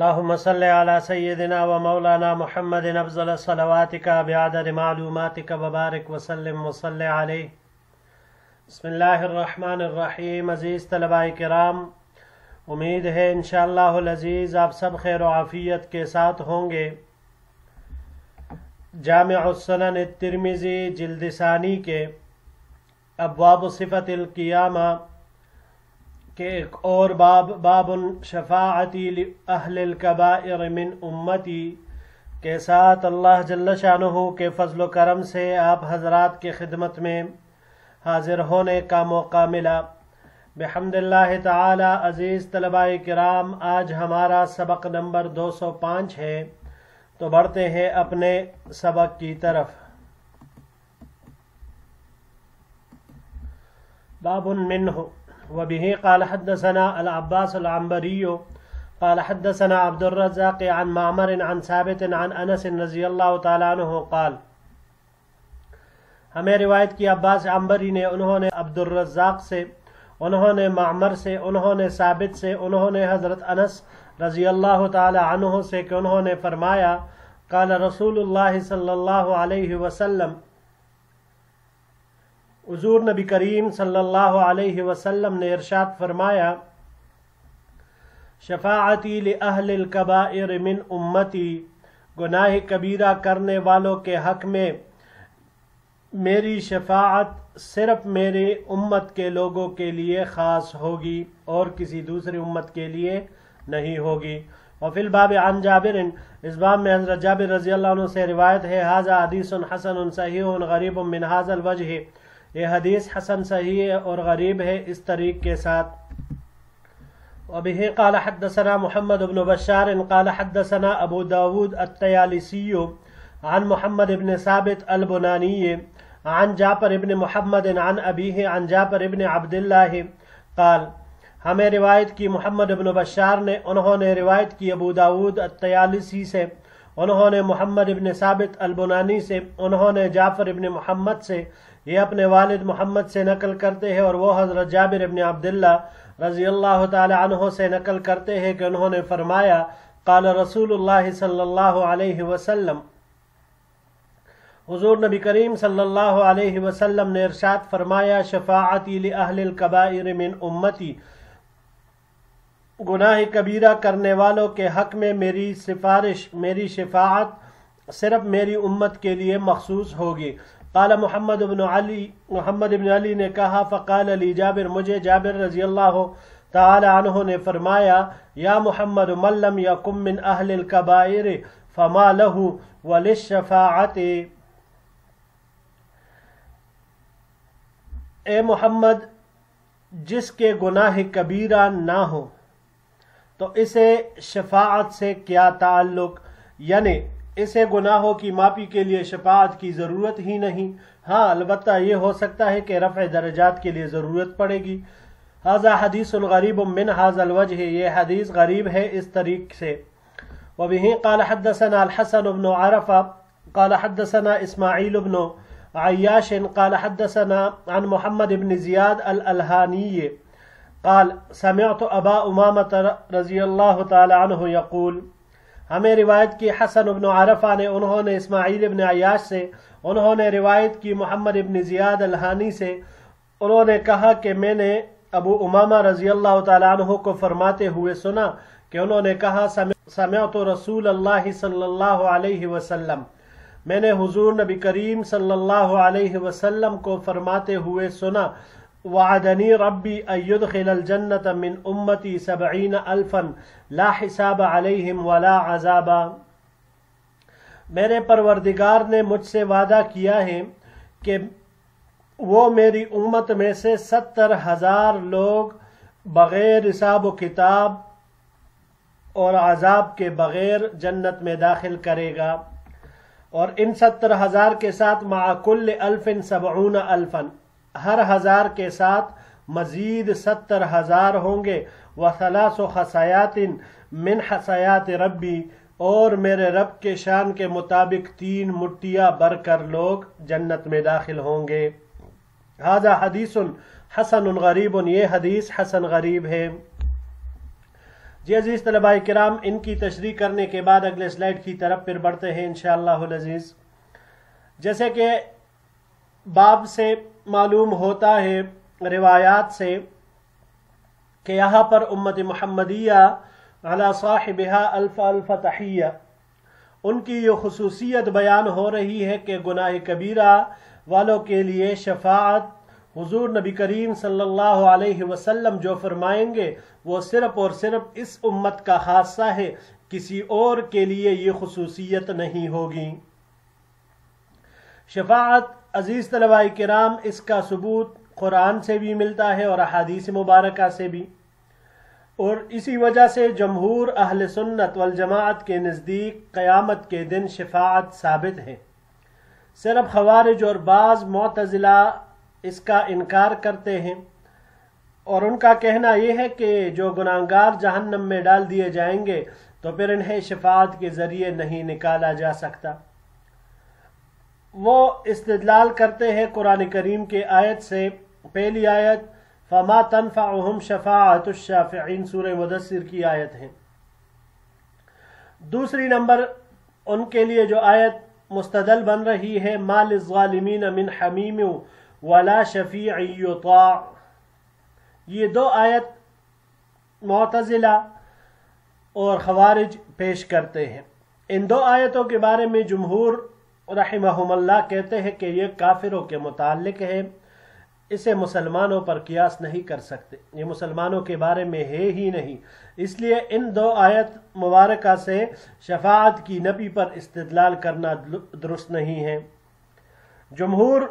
اللهم صل على سيدنا ومولانا محمد افضل صلواتك بعدد معلوماتك وبارك وسلم وصل عليه. بسم اللہ الرحمن الرحیم. عزیز طلباء کرام، امید ہے انشاءاللہ العزیز آپ سب خیر و عافیت کے ساتھ ہوں گے. جامع السنن الترمذی جلد ثانی کے ابواب صفت القیامہ کہ ایک اور باب شفاعتی لأہل الکبائر من امتی کے ساتھ اللہ جل شانہ کے فضل و کرم سے آپ حضرات کے خدمت میں حاضر ہونے کا موقع ملا. بحمد اللہ تعالی. عزیز طلباء کرام، آج ہمارا سبق نمبر 205 ہے، تو بڑھتے ہیں اپنے سبق کی طرف. باب منہ. وبه قال حدثنا العباس العنبري قال حدثنا عبد الرزاق عن معمر عن ثابت عن انس رضی اللہ تعالی عنہ قال. ہمیں روایت کی عباس عنبری نے، انہوں نے عبد الرزاق سے، انہوں نے معمر سے، انہوں نے ثابت سے، انہوں نے حضرت انس رضی اللہ تعالی عنہ سے کہ انہوں نے فرمایا قال رسول اللہ صلی اللہ علیہ وسلم، حضور نبی کریم صلی اللہ علیہ وسلم نے ارشاد فرمایا شفاعتی لأہل الکبائر من امتی، گناہ کبیرہ کرنے والوں کے حق میں میری شفاعت صرف میری امت کے لوگوں کے لیے خاص ہوگی اور کسی دوسری امت کے لیے نہیں ہوگی. وفی الباب عن جابر، اس باب میں حضرت جابر رضی اللہ عنہ سے روایت ہے ھذا حدیث حسن صحیح غریب من ھذا الوجہ، یہ حدیث حسن صحیح ہے اور غریب ہے اس طریق کے ساتھ. وبه قال حدثنا محمد بن بشار قال حدثنا ابو داود الطیالسی عن محمد بن ثابت البنانی عن جعفر بن محمد عن ابیہ عن جعفر بن عبداللہ قال. ہمیں روایت کی محمد بن بشار نے، انہوں نے روایت کی ابو داود الطیالسی سے، انہوں نے محمد بن ثابت البنانی سے، انہوں نے جعفر بن محمد سے، یہ اپنے والد محمد سے نقل کرتے ہیں اور وہ حضرت جابر بن عبداللہ رضی اللہ تعالی عنہ سے نقل کرتے ہیں کہ انہوں نے فرمایا قال رسول اللہ صلی اللہ علیہ وسلم، حضور نبی کریم صلی اللہ علیہ وسلم نے ارشاد فرمایا شفاعتی لأہل الکبائر من امتی، گناہ کبیرہ کرنے والوں کے حق میں میری سفارش، میری شفاعت صرف میری امت کے لیے مخصوص ہوگی. قال محمد بن علی نے کہا فقال علی جابر، مجھے جابر رضی اللہ تعالی عنہ نے فرمایا یا محمد من لم یکن من اہل الکبائر فما له وللشفاعت، اے محمد جس کے گناہ کبیرہ نہ ہو تو اسے شفاعت سے کیا تعلق، یعنی اسے گناہوں کی معافی کے لیے شفاعت کی ضرورت ہی نہیں. ہاں البتہ یہ ہو سکتا ہے کہ رفع درجات کے لیے ضرورت پڑے گی. ھذا حدیث غریب من ھذا الوجہ، یہ حدیث غریب ہے اس طریق سے. وبہ قال حدثنا الحسن بن عرفہ قال حدثنا اسماعیل بن عیاش قال حدثنا عن محمد بن زیاد الالہانی قال سمعت ابا امامۃ رضی اللہ تعالی عنہ یقول. ہمیں روایت کی حسن بن عرفہ نے، انہوں نے اسماعیل بن عیاش سے، انہوں نے روایت کی محمد بن زیاد الہانی سے، انہوں نے کہا کہ میں نے ابو امامہ رضی اللہ تعالی عنہ کو فرماتے ہوئے سنا کہ انہوں نے کہا سمعت رسول اللہ صلی اللہ علیہ وسلم، میں نے حضور نبی کریم صلی اللہ علیہ وسلم کو فرماتے ہوئے سنا وعدنی ربی ان یدخل الجنت من امتی 70,000 لا حساب علیہم ولا عذابا، میرے پروردگار نے مجھ سے وعدہ کیا ہے کہ وہ میری امت میں سے 70,000 لوگ بغیر حساب و کتاب اور عذاب کے بغیر جنت میں داخل کرے گا، اور ان 70,000 کے ساتھ مع کل 1000 70,000، ہر 1000 کے ساتھ مزید 70,000 ہوں گے. وثلاث خصایات من حصیات ربی، اور میرے رب کے شان کے مطابق 3 مٹھیاں بھر کر لوگ جنت میں داخل ہوں گے. ھذا حدیث حسن غریب، یہ حدیث حسن غریب ہے. جی عزیز طلباء کرام، ان کی تشریح کرنے کے بعد اگلے سلائیڈ کی طرف پھر بڑھتے ہیں انشاءاللہ العزیز۔ جیسے کہ باب سے معلوم ہوتا ہے روایات سے کہ یہاں پر امت محمدیہ علی صاحبہا الف الف تحیہ، ان کی یہ خصوصیت بیان ہو رہی ہے کہ گناہ کبیرہ والوں کے لیے شفاعت حضور نبی کریم صلی اللہ علیہ وسلم جو فرمائیں گے وہ صرف اور صرف اس امت کا خاصہ ہے، کسی اور کے لیے یہ خصوصیت نہیں ہوگی۔ شفاعت عزیز طلباء کرام، اس کا ثبوت قرآن سے بھی ملتا ہے اور احادیث مبارکہ سے بھی، اور اسی وجہ سے جمہور اہل سنت والجماعت کے نزدیک قیامت کے دن شفاعت ثابت ہے۔ صرف خوارج اور بعض معتزلہ اس کا انکار کرتے ہیں، اور ان کا کہنا یہ ہے کہ جو گناہگار جہنم میں ڈال دیے جائیں گے تو پھر انہیں شفاعت کے ذریعے نہیں نکالا جا سکتا۔ وہ استدلال کرتے ہیں قرآن کریم کے آیت سے، پہلی آیت فما تنفعهم شفاعت الشافعین، سورہ مدثر کی آیت ہے۔ دوسری نمبر ان کے لیے جو آیت مستدل بن رہی ہے، ما للظالمین من حمیم ولا شفیع یطاع، یہ دو آیت معتزلہ اور خوارج پیش کرتے ہیں۔ ان دو آیتوں کے بارے میں جمہور رحمہم اللہ کہتے ہیں کہ یہ کافروں کے متعلق ہے، اسے مسلمانوں پر قیاس نہیں کر سکتے، یہ مسلمانوں کے بارے میں ہے ہی نہیں، اس لیے ان دو آیت مبارکہ سے شفاعت کی نفی پر استدلال کرنا درست نہیں ہے۔ جمہور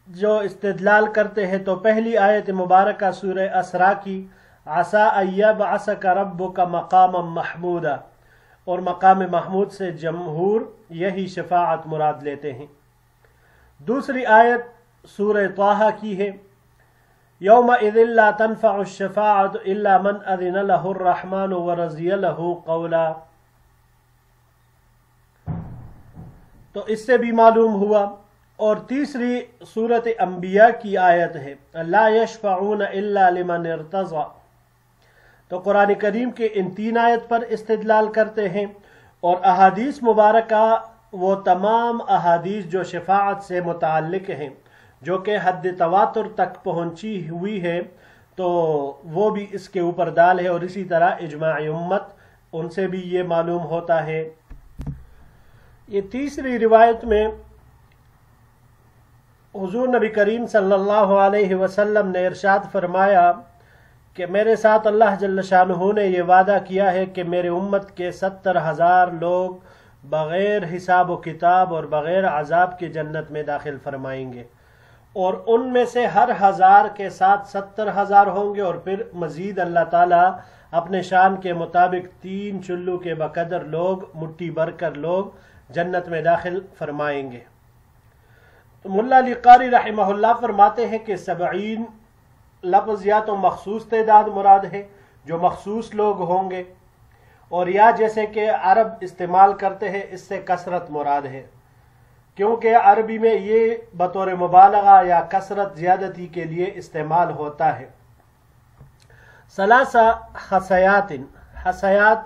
جو استدلال کرتے ہیں تو پہلی آیت مبارکہ سورہ اسراء کی، عسیٰ ان یبعثک ربک مقاما محمودا، اور مقام محمود سے جمہور یہی شفاعت مراد لیتے ہیں۔ دوسری آیت سورہ طٰہٰ کی ہے، یومئذ لا تنفع الشفاعۃ الا من اذن له الرحمن ورضی له قولا، تو اس سے بھی معلوم ہوا۔ اور تیسری سورۃ انبیاء کی آیت ہے، لا یشفعون الا لمن ارتضی، تو قرآن کریم کے ان تین آیت پر استدلال کرتے ہیں، اور احادیث مبارکہ وہ تمام احادیث جو شفاعت سے متعلق ہیں، جو کہ حد تواتر تک پہنچی ہوئی ہے، تو وہ بھی اس کے اوپر دال ہے، اور اسی طرح اجماع امت ان سے بھی یہ معلوم ہوتا ہے۔ یہ تیسری روایت میں حضور نبی کریم صلی اللہ علیہ وسلم نے ارشاد فرمایا کہ میرے ساتھ اللہ جل شانہ نے یہ وعدہ کیا ہے کہ میرے امت کے 70,000 لوگ بغیر حساب و کتاب اور بغیر عذاب کے جنت میں داخل فرمائیں گے، اور ان میں سے ہر 1000 کے ساتھ 70,000 ہوں گے، اور پھر مزید اللہ تعالیٰ اپنے شان کے مطابق 3 چلو کے بقدر لوگ، مٹھی بھر کر لوگ جنت میں داخل فرمائیں گے۔ تو ملا علی قاری رحمہ اللہ فرماتے ہیں کہ 70 لفظ یا تو مخصوص تعداد مراد ہے، جو مخصوص لوگ ہوں گے، اور یا جیسے کہ عرب استعمال کرتے ہیں اس سے کثرت مراد ہے، کیونکہ عربی میں یہ بطور مبالغہ یا کثرت زیادتی کے لیے استعمال ہوتا ہے۔ ثلاثہ حسیات، حسیات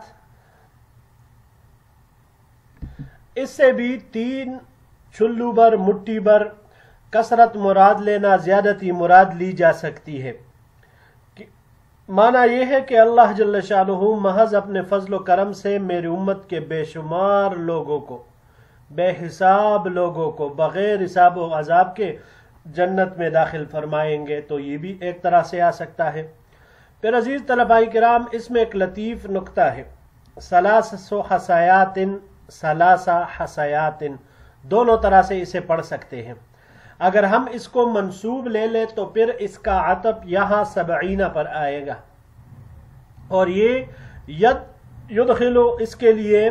اس سے بھی 3 چلو بر، مٹھی بر کثرت مراد لینا زیادتی مراد لی جا سکتی ہے۔ معنی یہ ہے کہ اللہ جل شانہ محض اپنے فضل و کرم سے میری امت کے بے شمار لوگوں کو، بے حساب لوگوں کو بغیر حساب و عذاب کے جنت میں داخل فرمائیں گے، تو یہ بھی ایک طرح سے آ سکتا ہے۔ پھر عزیز طلباء کرام، اس میں ایک لطیف نکتہ ہے، ثلاث حسیات، ثلاثہ حسیات، دونوں طرح سے اسے پڑھ سکتے ہیں۔ اگر ہم اس کو منصوب لے لیں تو پھر اس کا عطف یہاں 70 پر آئے گا، اور یہ یدخلو اس کے لیے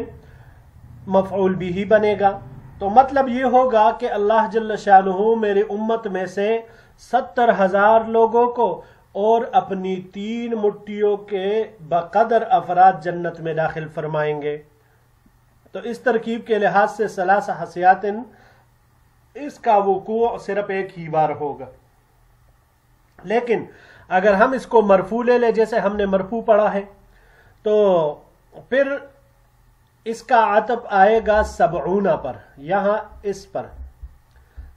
مفعول بھی بنے گا، تو مطلب یہ ہوگا کہ اللہ جل شانہ میری امت میں سے 70,000 لوگوں کو اور اپنی 3 مٹھیوں کے بقدر افراد جنت میں داخل فرمائیں گے۔ تو اس ترکیب کے لحاظ سے ثلاثہ حسیات، اس کا وقوع صرف ایک ہی بار ہوگا۔ لیکن اگر ہم اس کو مرفوع لے لیں، جیسے ہم نے مرفوع پڑھا ہے، تو پھر اس کا عطف آئے گا سبعونہ پر، یہاں اس پر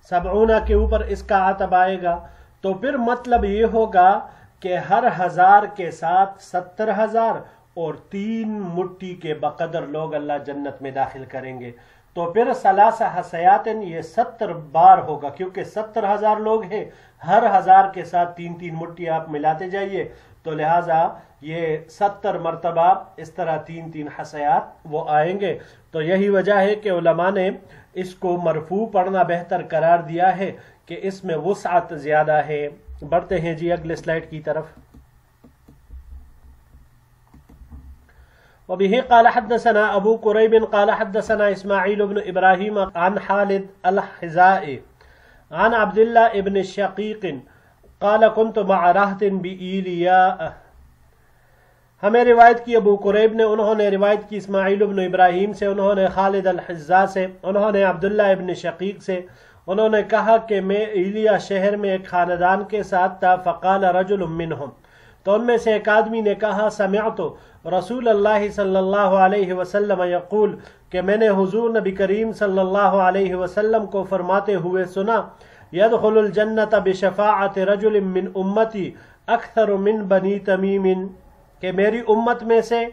سبعونہ کے اوپر اس کا عطف آئے گا، تو پھر مطلب یہ ہوگا کہ ہر 1000 کے ساتھ 70,000 اور 3 مٹھی کے بقدر لوگ اللہ جنت میں داخل کریں گے. تو پھر 3 حسیات یہ 70 بار ہوگا، کیونکہ 70,000 لوگ ہیں، ہر 1000 کے ساتھ 3 مٹھی آپ ملاتے جائیے، تو لہٰذا یہ 70 مرتبہ اس طرح 3 حسیات وہ آئیں گے. تو یہی وجہ ہے کہ علماء نے اس کو مرفوع پڑھنا بہتر قرار دیا ہے کہ اس میں وسعت زیادہ ہے. بڑھتے ہیں جی اگلے سلائیڈ کی طرف. وبه قال حدثنا ابو قريب قال حدثنا اسماعيل بن ابراهيم عن خالد الحذاء عن عبد الله بن الشقيق قال كنت مع رهط بإيلياء. ہمیں روایت کی ابو قریب نے، انہوں نے روایت کی اسماعیل بن ابراہیم سے، انہوں نے خالد الحذاء سے، انہوں نے عبداللہ ابن شقیق سے، انہوں نے کہا کہ میں ایلیا شہر میں ایک خاندان کے ساتھ تھا. فقال رجل منہم، تو ان میں سے ایک آدمی نے کہا سمعت رسول اللہ صلی اللہ علیہ وسلم یقول، کہ میں نے حضور نبی کریم صلی اللہ علیہ وسلم کو فرماتے ہوئے سنا، یدخل الجنت بشفاعت رجل من امتی اکثر من بنی تمیم، کہ میری امت میں سے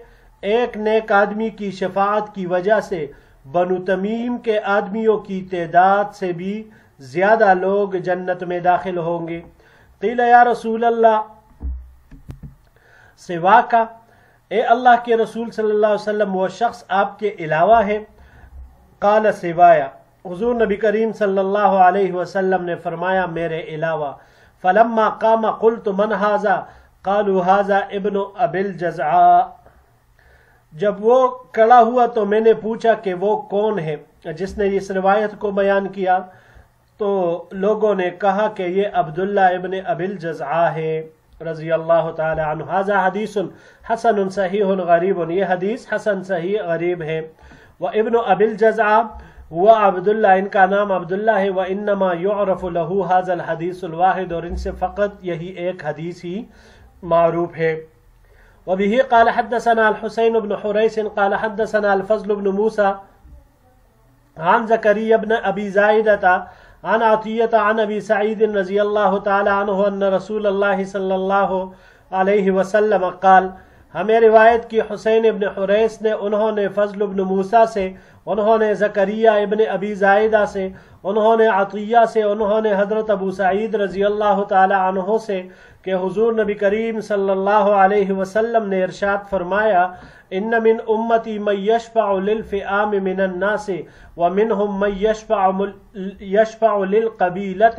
ایک نیک آدمی کی شفاعت کی وجہ سے بنو تمیم کے آدمیوں کی تعداد سے بھی زیادہ لوگ جنت میں داخل ہوں گے. قیل یا رسول اللہ سوا کا، اے اللہ کے رسول صلی اللہ علیہ وسلم وہ شخص آپ کے علاوہ ہے؟ قال سوایا، حضور نبی کریم صلی اللہ علیہ وسلم نے فرمایا میرے علاوہ. فلما قام قلت من هذا قالوا هذا ابن ابی الجزعاء. جب وہ کھڑا ہوا تو میں نے پوچھا کہ وہ کون ہے جس نے اس روایت کو بیان کیا، تو لوگوں نے کہا کہ یہ عبداللہ ابن ابی الجزعاء ہے رضی اللہ تعالی عنہ. هذا حدیث حسن صحیح غریب، یہ حدیث حسن صحیح غریب ہے. وابن ابی الجزعاء ہوا عبداللہ، ان کا نام عبداللہ ہے. وانما يعرف له هذا الحديث الواحد، اور ان سے فقط یہی ایک حدیث ہی معروف ہے. وبه قال حدثنا الحسين بن حريث قال حدثنا الفضل بن موسى عن زكريا بن ابي زائدة عن عطية عن ابي سعيد رضي الله تعالى عنه ان رسول الله صلى الله عليه وسلم قال. ہمیں روایت کی حسین ابن حریث نے، انہوں نے فضل ابن موسیٰ سے، انہوں نے زکریہ ابن ابی زائدہ سے، انہوں نے عطیہ سے، انہوں نے حضرت ابو سعید رضی اللہ تعالی عنہ سے کہ حضور نبی کریم صلی اللہ علیہ وسلم نے ارشاد فرمایا ان من امتی من یشفع للفئام من الناس ومنهم من یشفع للقبیلۃ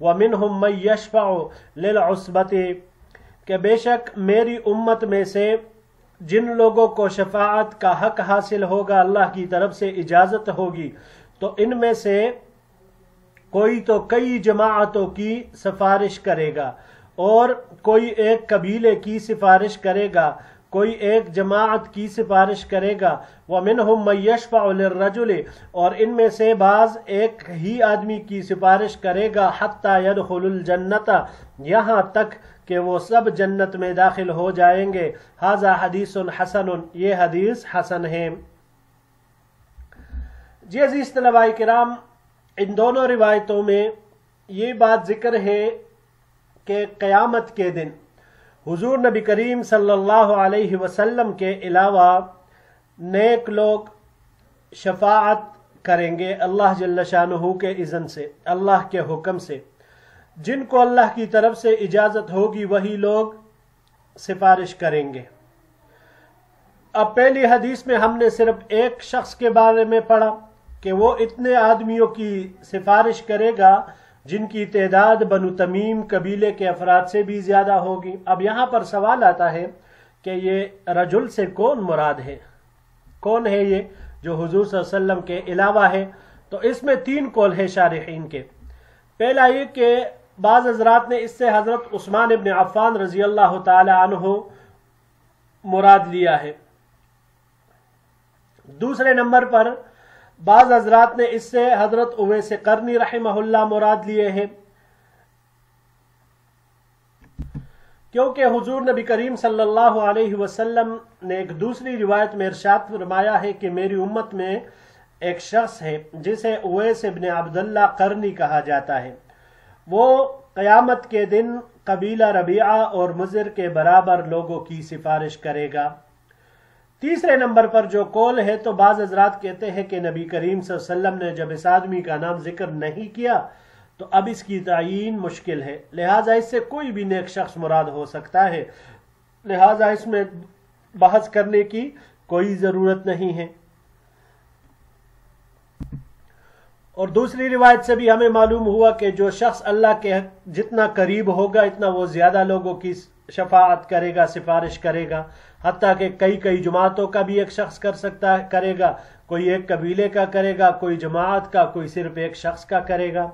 ومنهم من یشفع للعصبۃ، کہ بے شک میری امت میں سے جن لوگوں کو شفاعت کا حق حاصل ہوگا، اللہ کی طرف سے اجازت ہوگی، تو ان میں سے کوئی تو کئی جماعتوں کی سفارش کرے گا، اور کوئی ایک قبیلے کی سفارش کرے گا، کوئی ایک جماعت کی سفارش کرے گا. وَمِنْهُمْ مَنْ يَشْفَعُ لِلرَّجُلِ، اور ان میں سے بعض ایک ہی آدمی کی سفارش کرے گا، حَتَّى يَدْخُلُ الْجَنَّةَ، یہاں تک کہ وہ سب جنت میں داخل ہو جائیں گے. هَذَا حَدِيثٌ حَسَنٌ، یہ حدیث حسن ہے. جی عزیز طلباء کرام، ان دونوں روایتوں میں یہ بات ذکر ہے کہ قیامت کے دن حضور نبی کریم صلی اللہ علیہ وسلم کے علاوہ نیک لوگ شفاعت کریں گے اللہ جل شانہ کے اذن سے، اللہ کے حکم سے. جن کو اللہ کی طرف سے اجازت ہوگی وہی لوگ سفارش کریں گے. اب پہلی حدیث میں ہم نے صرف ایک شخص کے بارے میں پڑھا کہ وہ اتنے آدمیوں کی سفارش کرے گا جن کی تعداد بنو تمیم قبیلے کے افراد سے بھی زیادہ ہوگی. اب یہاں پر سوال آتا ہے کہ یہ رجل سے کون مراد ہے، کون ہے یہ جو حضور صلی اللہ علیہ وسلم کے علاوہ ہے؟ تو اس میں 3 قول ہے شارحین کے. پہلا یہ کہ بعض حضرات نے اس سے حضرت عثمان ابن عفان رضی اللہ تعالی عنہ مراد لیا ہے. دوسرے نمبر پر بعض حضرات نے اس سے حضرت اویس قرنی رحمہ اللہ مراد لیے ہیں. کیونکہ حضور نبی کریم صلی اللہ علیہ وسلم نے ایک دوسری روایت میں ارشاد فرمایا ہے کہ میری امت میں ایک شخص ہے جسے اویس ابن عبداللہ قرنی کہا جاتا ہے، وہ قیامت کے دن قبیلہ ربیعہ اور مضر کے برابر لوگوں کی سفارش کرے گا۔ تیسرے نمبر پر جو قول ہے تو بعض حضرات کہتے ہیں کہ نبی کریم صلی اللہ علیہ وسلم نے جب اس آدمی کا نام ذکر نہیں کیا تو اب اس کی تعیین مشکل ہے، لہٰذا اس سے کوئی بھی نیک شخص مراد ہو سکتا ہے، لہٰذا اس میں بحث کرنے کی کوئی ضرورت نہیں ہے۔ اور دوسری روایت سے بھی ہمیں معلوم ہوا کہ جو شخص اللہ کے جتنا قریب ہوگا اتنا وہ زیادہ لوگوں کی شفاعت کرے گا، سفارش کرے گا، حتیٰ کہ کئی جماعتوں کا بھی ایک شخص کرے گا، کوئی ایک قبیلے کا کرے گا، کوئی جماعت کا، کوئی صرف ایک شخص کا کرے گا۔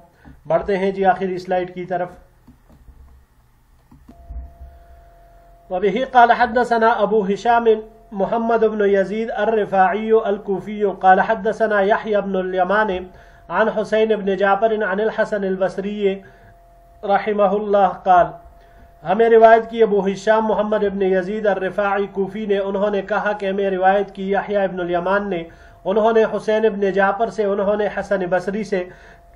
بڑھتے ہیں جی آخری سلائیڈ کی طرف۔ وبه قال حدثنا ابو هشام محمد بن يزيد الرفاعي الكوفي قال حدثنا يحيى بن اليمان عن حسين بن جعفر عن الحسن البصري رحمه الله قال، ہمیں روایت کی ابو ہشام محمد ابن یزید الرفاعی کوفی نے، انہوں نے کہا کہ ہمیں روایت کی یحییٰ ابن الیمان نے، انہوں نے حسین ابن جعفر سے، انہوں نے حسن بصری سے،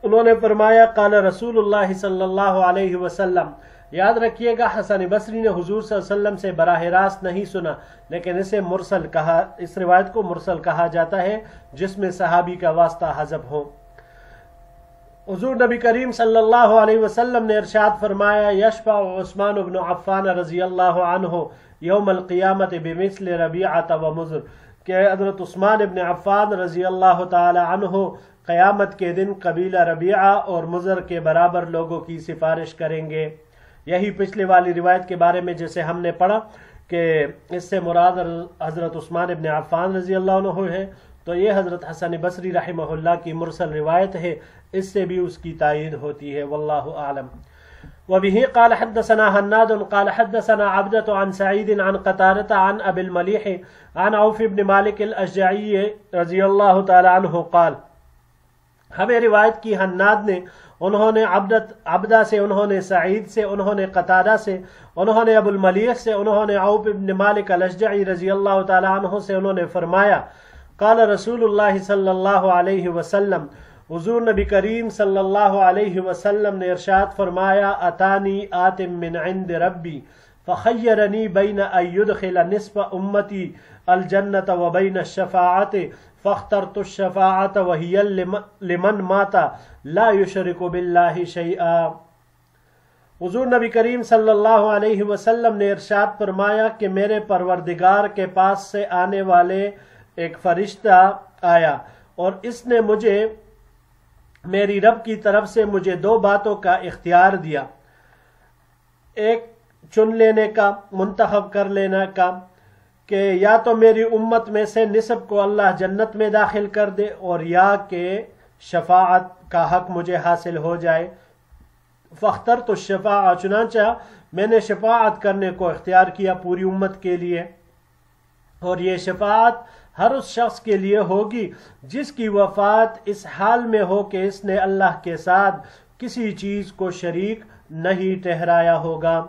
انہوں نے فرمایا قال رسول اللہ صلی اللہ علیہ وسلم۔ یاد رکھیے گا حسن بصری نے حضور صلی اللہ علیہ وسلم سے براہ راست نہیں سنا، لیکن اسے مرسل کہا، اس روایت کو مرسل کہا جاتا ہے جس میں صحابی کا واسطہ حذف ہو۔ حضور نبی کریم صلی اللہ علیہ وسلم نے ارشاد فرمایا یشفع عثمان بن عفان رضی اللہ عنہ یوم القیامت بمثل ربیعۃ و مضر، کہ حضرت عثمان بن عفان رضی اللہ تعالی عنہ قیامت کے دن قبیلہ ربیعہ اور مضر کے برابر لوگوں کی سفارش کریں گے۔ یہی پچھلے والی روایت کے بارے میں جیسے ہم نے پڑھا کہ اس سے مراد حضرت عثمان بن عفان رضی اللہ عنہ ہے، تو یہ حضرت حسن بصری رحمہ اللہ کی مرسل روایت ہے، اس سے بھی اس کی تائید ہوتی ہے، واللہ اعلم۔ وبه قال حدثنا حناد قال حدثنا عبدة عن سعيد عن قتادة عن ابي المليح عن عوف بن مالك الاشجعي رضی اللہ تعالی عنہ قال، ہمیں روایت کی حناد نے، انہوں نے عبدہ سے، انہوں نے سعید سے، انہوں نے قتادہ سے، انہوں نے ابو الملیح سے، انہوں نے عوف بن مالک الاشجعی رضی اللہ تعالی عنہ سے، انہوں نے فرمایا قال رسول اللہ صلی اللہ علیہ وسلم، حضور نبی کریم صلی اللہ علیہ وسلم نے ارشاد فرمایا اتانی آتم من عند ربی فخیرنی بین ان یدخل نصف امتی الجنة وبین الشفاعت فاخترت الشفاعت وہی لمن مات لا یشرک باللہ شیئا۔ حضور نبی کریم صلی اللہ علیہ وسلم نے ارشاد فرمایا کہ میرے پروردگار کے پاس سے آنے والے ایک فرشتہ آیا اور اس نے مجھے، میری رب کی طرف سے مجھے دو باتوں کا اختیار دیا، ایک چن لینے کا، منتخب کر لینے کا، کہ یا تو میری امت میں سے نصف کو اللہ جنت میں داخل کر دے، اور یا کہ شفاعت کا حق مجھے حاصل ہو جائے۔ فاخترت الشفاعہ، چنانچہ میں نے شفاعت کرنے کو اختیار کیا پوری امت کے لیے، اور یہ شفاعت ہر اس شخص کے لیے ہوگی جس کی وفات اس حال میں ہو کہ اس نے اللہ کے ساتھ کسی چیز کو شریک نہیں ٹھہرایا ہوگا۔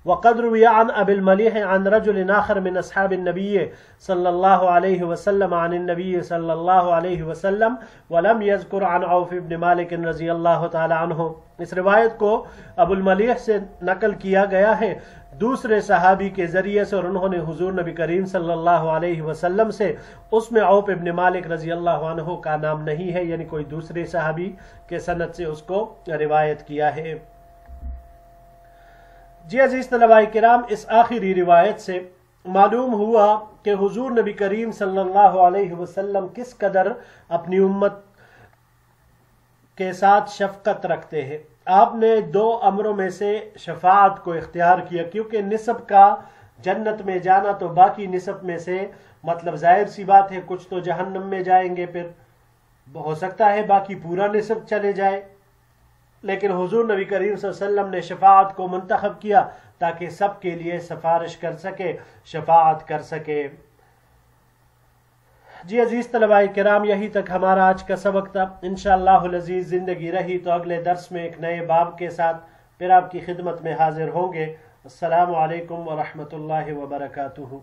وقد روی عن ابی الملیح عن رجل آخر من اصحاب النبی صلی اللہ علیہ وسلم عن النبی صلی اللہ علیہ وسلم ولم یذکر عن عوف بن مالک رضی اللہ تعالی عنہ۔ اس روایت کو ابو الملیح سے نقل کیا گیا ہے دوسرے صحابی کے ذریعے سے، اور انہوں نے حضور نبی کریم صلی اللہ علیہ وسلم سے، اس میں عوف ابن مالک رضی اللہ عنہ کا نام نہیں ہے، یعنی کوئی دوسرے صحابی کے سند سے اس کو روایت کیا ہے۔ جی عزیز طلباء کرام، اس آخری روایت سے معلوم ہوا کہ حضور نبی کریم صلی اللہ علیہ وسلم کس قدر اپنی امت کے ساتھ شفقت رکھتے ہیں۔ آپ نے دو امروں میں سے شفاعت کو اختیار کیا، کیونکہ نصب کا جنت میں جانا تو باقی نصب میں سے، مطلب ظاہر سی بات ہے کچھ تو جہنم میں جائیں گے، پھر ہو سکتا ہے باقی پورا نصب چلے جائے، لیکن حضور نبی کریم صلی اللہ علیہ وسلم نے شفاعت کو منتخب کیا تاکہ سب کے لیے سفارش کر سکے، شفاعت کر سکے۔ جی عزیز طلباء کرام، یہی تک ہمارا آج کا سبق تھا۔ انشاءاللہ العزیز زندگی رہی تو اگلے درس میں ایک نئے باب کے ساتھ پھر آپ کی خدمت میں حاضر ہوں گے۔ السلام علیکم ورحمۃ اللہ وبرکاتہ.